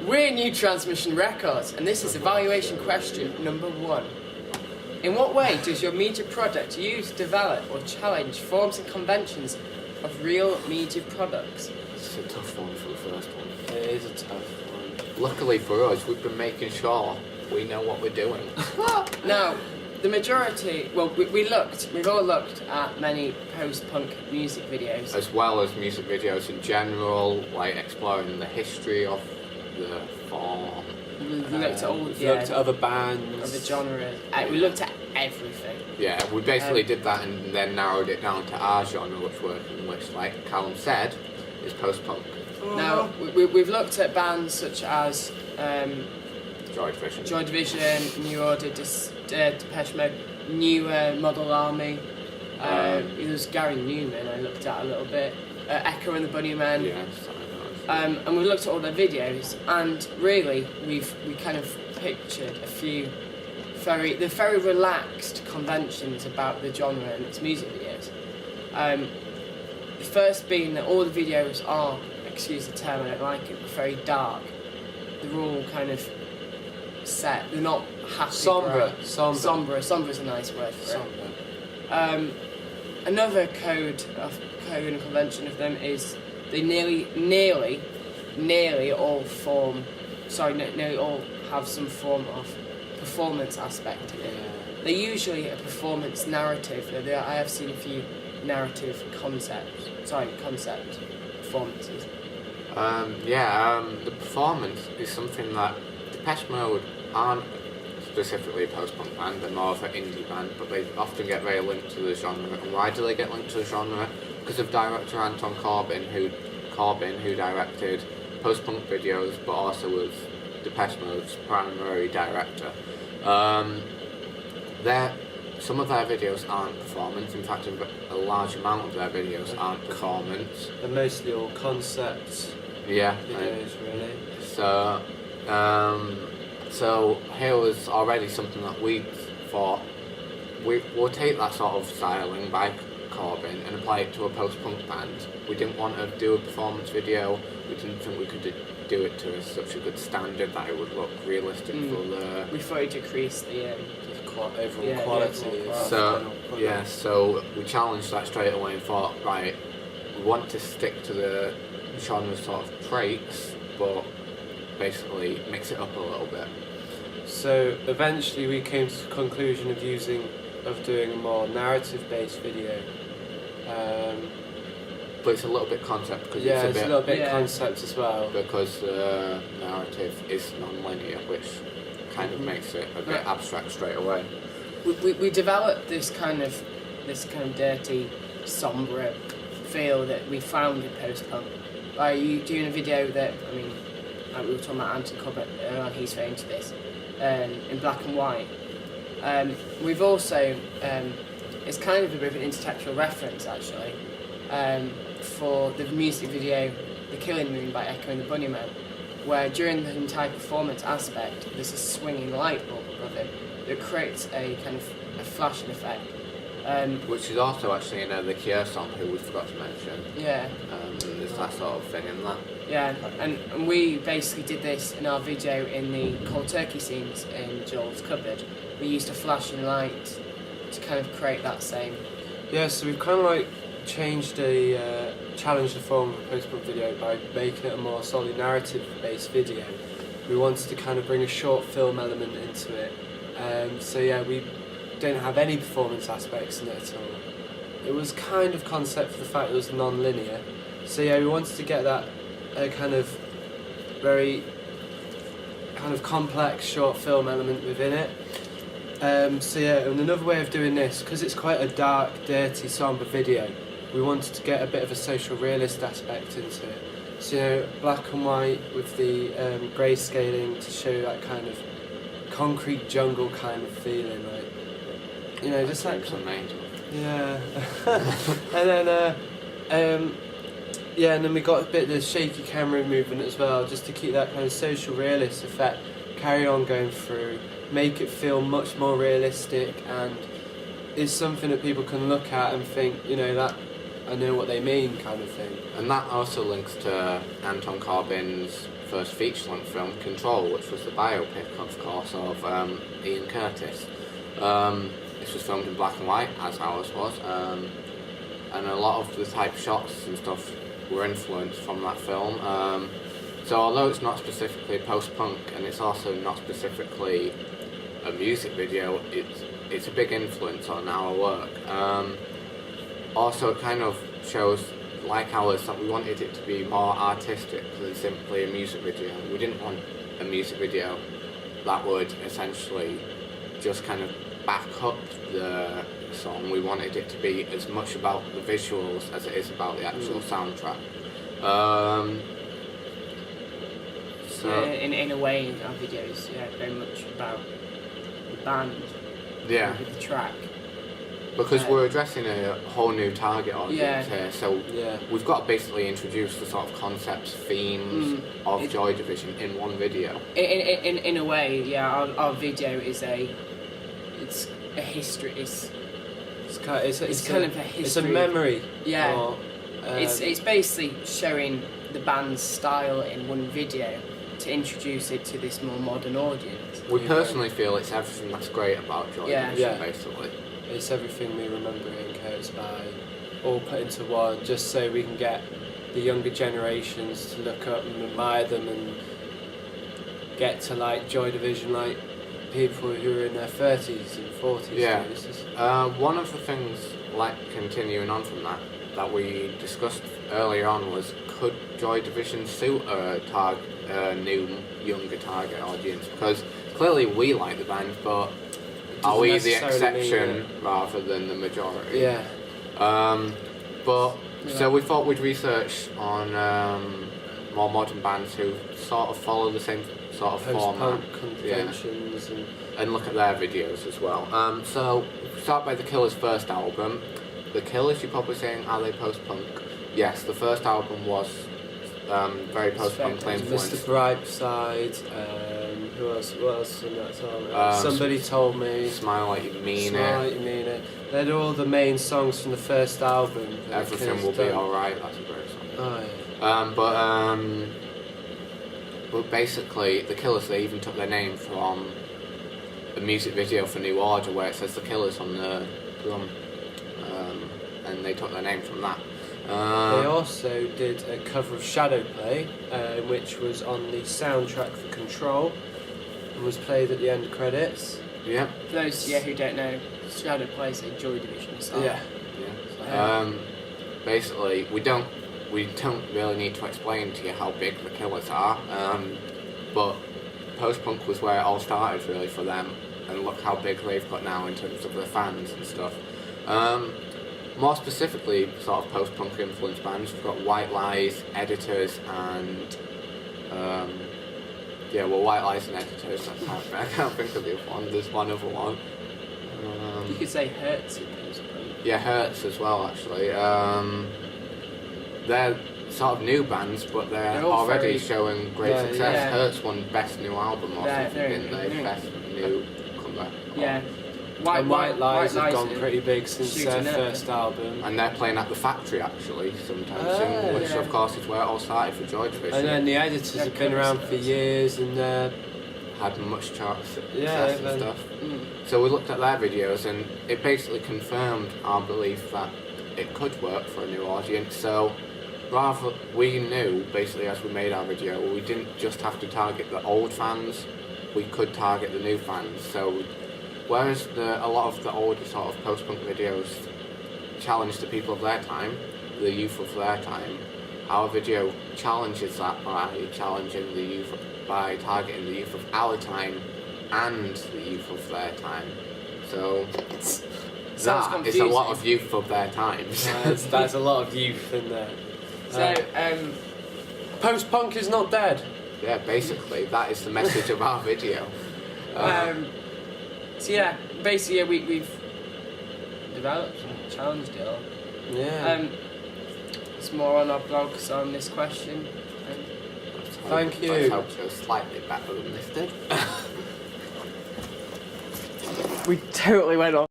We're New Transmission Records, and this is evaluation question number 1. In what way does your media product use, develop, or challenge forms and conventions of real media products? It's a tough one for the first one. It is a tough one. Luckily for us, we've been making sure we know what we're doing. Now, the majority, well, we've all looked at many post-punk music videos. As well as music videos in general, like exploring the history of the form. We looked at all, We've looked at other bands. other genres. We looked at everything. Yeah, we basically did that and then narrowed it down to our genre, which, like Callum said, is post-punk. Now, we've looked at bands such as Joy Division. Joy Division, New Order, Depeche Mode, New Model Army. It was Gary Newman I looked at a little bit. Echo and the Bunnymen. Yes, And we looked at all their videos, and really, we kind of pictured a few very relaxed conventions about the genre and its music videos. The first being that all the videos are, excuse the term, I don't like it, but very dark. They're all kind of set. They're not happy. Sombre. Sombre is a nice word for it. Another code and convention of them is they nearly all have some form of performance aspect to it. Yeah. They're usually a performance narrative. I have seen a few narrative concept performances. The performance is something that Depeche Mode aren't specifically a post-punk band, they're more of an indie band, but they often get very linked to the genre. And why do they get linked to the genre? Because of director Anton Corbijn, who directed post-punk videos, but also was Depeche Mode's primary director. Some of their videos aren't performance. In fact, a large amount of their videos aren't performance. They're mostly all concepts. Yeah. Videos, really. So here was already something that we thought we'll take that sort of styling by Corbijn and apply it to a post-punk band. We didn't want to do a performance video. We didn't think we could do it to such a good standard that it would look realistic for the... We thought it decreased the overall quality. So we challenged that straight away and thought, right, we want to stick to the genre sort of traits, but basically mix it up a little bit. So eventually we came to the conclusion of doing a more narrative-based video. But it's a little bit concept because it's a little bit concept as well. Because the narrative is non-linear, which kind of makes it a bit abstract straight away. We developed this kind of dirty, sombre feel that we found in post-punk. By you doing a video that, we were talking about Anton Corbijn, he's very into this, in black and white. We've also, it's kind of a bit of an intertextual reference actually, for the music video The Killing Moon by Echo and the Bunnymen, where during the entire performance aspect there's a swinging light bulb above him that creates a kind of a flashing effect. Which is also actually in the Cure song, who we forgot to mention. Yeah. There's that sort of thing in that. Yeah, and we basically did this in our video in the cold turkey scenes in Joel's cupboard. We used a flashing light to kind of create that same... Yeah, so we've kind of changed challenged the form of a post-punk video by making it a more solely narrative-based video. We wanted to kind of bring a short film element into it. We don't have any performance aspects in it at all. It was kind of concept for the fact it was non-linear. So yeah, we wanted to get that kind of very kind of complex short film element within it. And another way of doing this, because it's quite a dark, dirty, sombre video, we wanted to get a bit of a social realist aspect into it. So black and white with the grayscaling to show that kind of concrete jungle kind of feeling, just like some angel. Yeah. and then we got a bit of the shaky camera movement as well, just to keep that kind of social realist effect carry on going through, make it feel much more realistic, and is something that people can look at and think, that I know what they mean kind of thing. And that also links to Anton Corbijn's first feature-length film, Control, which was the biopic, of course, of Ian Curtis. This was filmed in black and white, as ours was, and a lot of the type shots and stuff were influenced from that film. So although it's not specifically post-punk and it's also not specifically a music video, it's a big influence on our work. Also, it kind of shows, like ours, that we wanted it to be more artistic than simply a music video. We didn't want a music video that would essentially just kind of back up the song. We wanted it to be as much about the visuals as it is about the actual soundtrack. So in a way, our videos, very much about the band, with the track. Because we're addressing a whole new target audience here, so we've got to basically introduce the sort of concepts, themes of Joy Division in one video. In a way, our video is a history. It's kind of a history. It's a memory. Yeah. Or, it's basically showing the band's style in one video to introduce it to this more modern audience. We personally feel it's everything that's great about Joy Division, basically. It's everything we remember Ian Curtis by, all put into one, just so we can get the younger generations to look up and admire them and get to like Joy Division like people who are in their 30s and 40s. Yeah. One of the things, like continuing on from that we discussed earlier on was, could Joy Division suit a new, younger target audience? Because clearly we like the band, but are we the exception rather than the majority? Yeah. So we thought we'd research on more modern bands who sort of follow the same sort of format. Conventions and look at their videos as well. So we start by The Killers' first album. The Killers, you're probably saying, are they post-punk? Yes, the first album was very post-punk influenced. Mr. Brightside, who else? What else in that song? Somebody Told Me. Smile Like You Mean It. Smile Like You Mean It. They're all the main songs from the first album. Everything Will Be Alright, that's a great song. Oh, yeah. But basically, The Killers, they even took their name from a music video for New Order where it says The Killers on the drum. And they took their name from that. They also did a cover of Shadow Play, which was on the soundtrack for Control and was played at the end credits. Yeah. For those who don't know, Shadow Play is a Joy Division song. Yeah. Basically, we don't really need to explain to you how big the Killers are, but post-punk was where it all started really for them, and look how big they've got now in terms of their fans and stuff. More specifically, sort of post-punk influenced bands, we've got White Lies, Editors, and White Lies and Editors. I can't think of the other one. There's one other one. You could say Hurts in post-punk. Yeah, Hurts as well, actually. They're sort of new bands, but they're already showing great success. Yeah. Hurts won Best New Album or something, didn't they? Best New Comeback. Yeah. White Lies have gone pretty big since their first album. And they're playing at the Factory actually sometimes soon, which of course is where it all started for Joy Division. And then the Editors have been around for years and had much chart success and stuff. So we looked at their videos and it basically confirmed our belief that it could work for a new audience. So rather, we knew basically as we made our video, we didn't just have to target the old fans, we could target the new fans. So whereas a lot of the older sort of post-punk videos challenge the people of their time, the youth of their time, our video challenges that by challenging the youth, by targeting the youth of our time and the youth of their time. So that is a lot of youth of their times. That's a lot of youth in there. So, post-punk is not dead. Yeah, basically, that is the message of our video. Basically, we've developed and challenged it all. Yeah. It's more on our blogs on this question. Thank you. Let's hope so slightly better than this did. We totally went off.